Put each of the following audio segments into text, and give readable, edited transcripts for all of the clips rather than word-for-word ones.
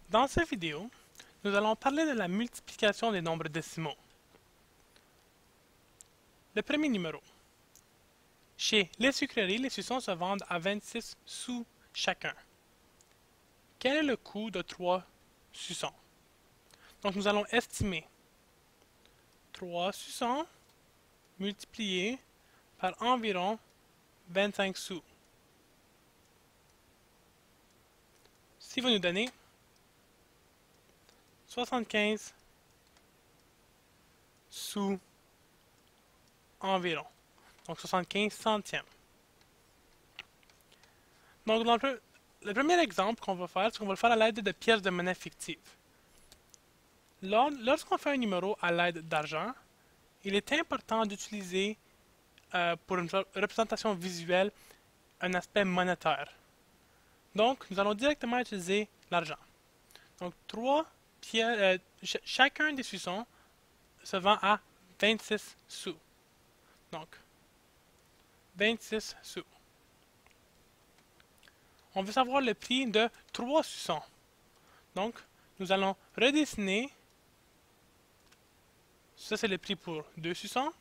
Dans cette vidéo, nous allons parler de la multiplication des nombres décimaux. Le premier numéro. Chez les sucreries, les suçons se vendent à 26 sous chacun. Quel est le coût de 3 suçons? Donc nous allons estimer 3 suçons multipliés par environ 25 sous. Ce qui va nous donner 75 sous environ. Donc 75 centièmes. Donc dans le premier exemple qu'on va faire, c'est qu'on va le faire à l'aide de pièces de monnaie fictives. Lorsqu'on fait un numéro à l'aide d'argent, il est important d'utiliser pour une représentation visuelle un aspect monétaire. Donc, nous allons directement utiliser l'argent. Donc, chacun des suçons se vend à 26 sous. Donc, 26 sous. On veut savoir le prix de 3 suçons. Donc, nous allons redessiner. Ça, c'est le prix pour 2 suçons.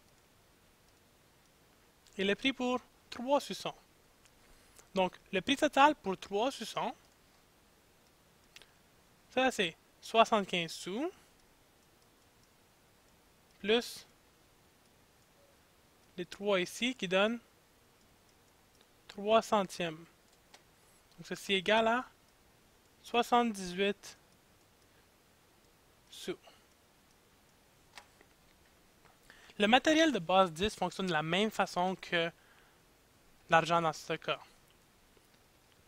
Et le prix pour 3 suçons. Donc, le prix total pour 3 suçons, ça c'est 75 sous, plus les 3 ici qui donnent 3 centièmes. Donc, ceci est égal à 78 sous. Le matériel de base 10 fonctionne de la même façon que l'argent dans ce cas.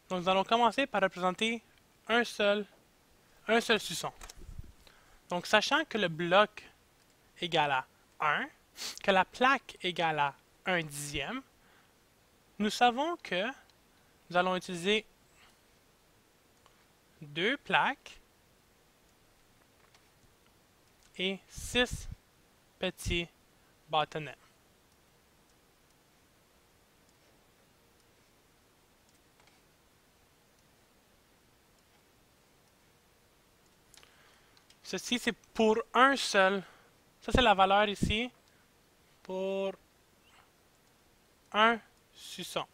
Donc, nous allons commencer par représenter un seul suçon. Donc, sachant que le bloc égale à 1, que la plaque égale à 1 dixième, nous savons que nous allons utiliser 2 plaques et 6 petits bâtonnets. Ceci, c'est pour un seul. Ça, c'est la valeur ici pour un suçon.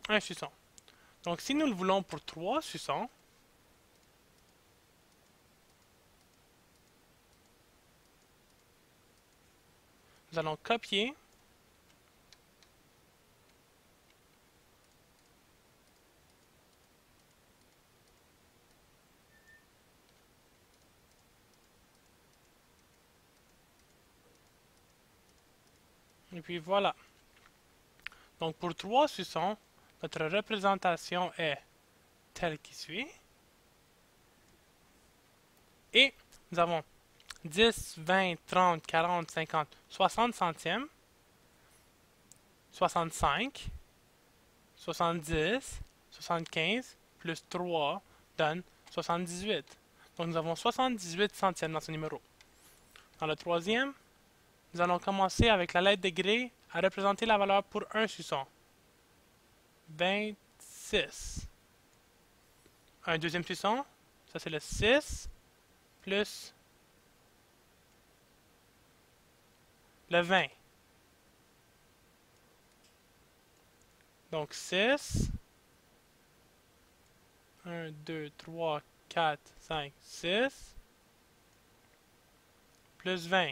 Un suçon. Donc, si nous le voulons pour 3 suçons, nous allons copier et puis voilà. Donc, pour 3 suçons, notre représentation est telle qui suit. Et nous avons 10, 20, 30, 40, 50, 60 centièmes, 65, 70, 75, plus 3 donne 78. Donc nous avons 78 centièmes dans ce numéro. Dans le troisième, nous allons commencer avec la lettre degré à représenter la valeur pour un suçon. 26. Un deuxième suçon, ça c'est le 6, plus le 20. Donc 6, 1, 2, 3, 4, 5, 6, plus 20.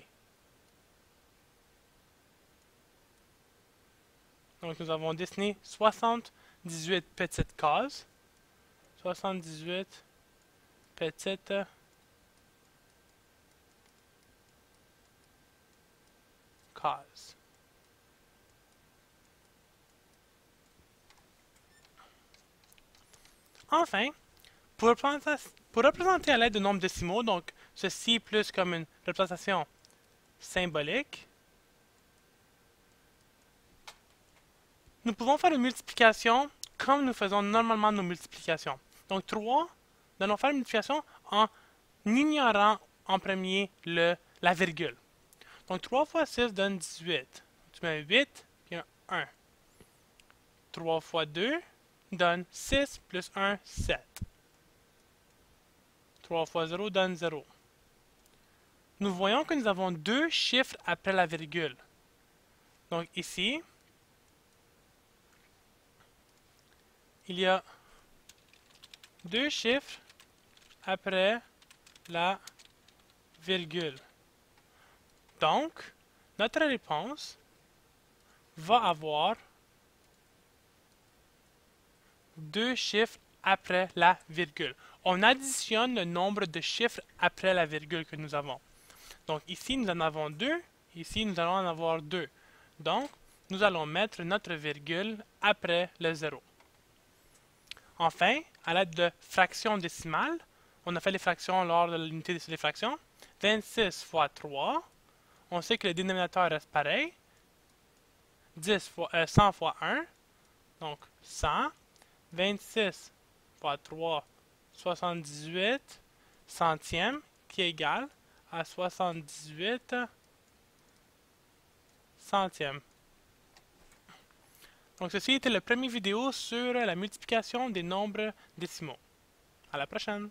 Donc nous avons dessiné 78 petites cases. 78 petites cases. Enfin, pour représenter à l'aide de nombres décimaux, donc ceci plus comme une représentation symbolique, nous pouvons faire une multiplication comme nous faisons normalement nos multiplications. Donc 3, nous allons faire une multiplication en ignorant en premier la virgule. Donc 3 fois 6 donne 18. Tu mets un 8 puis un 1. 3 fois 2, donne 6 plus 1, 7. 3 fois 0 donne 0. Nous voyons que nous avons deux chiffres après la virgule. Donc ici, il y a deux chiffres après la virgule. Donc, notre réponse va avoir deux chiffres après la virgule. On additionne le nombre de chiffres après la virgule que nous avons. Donc ici, nous en avons deux. Ici, nous allons en avoir deux. Donc, nous allons mettre notre virgule après le 0. Enfin, à l'aide de fractions décimales, on a fait les fractions lors de l'unité des fractions. 26 fois 3, on sait que le dénominateur reste pareil. 100 fois 1, donc 100. 26 fois 3, 78 centièmes, qui est égal à 78 centièmes. Donc ceci était la première vidéo sur la multiplication des nombres décimaux. À la prochaine!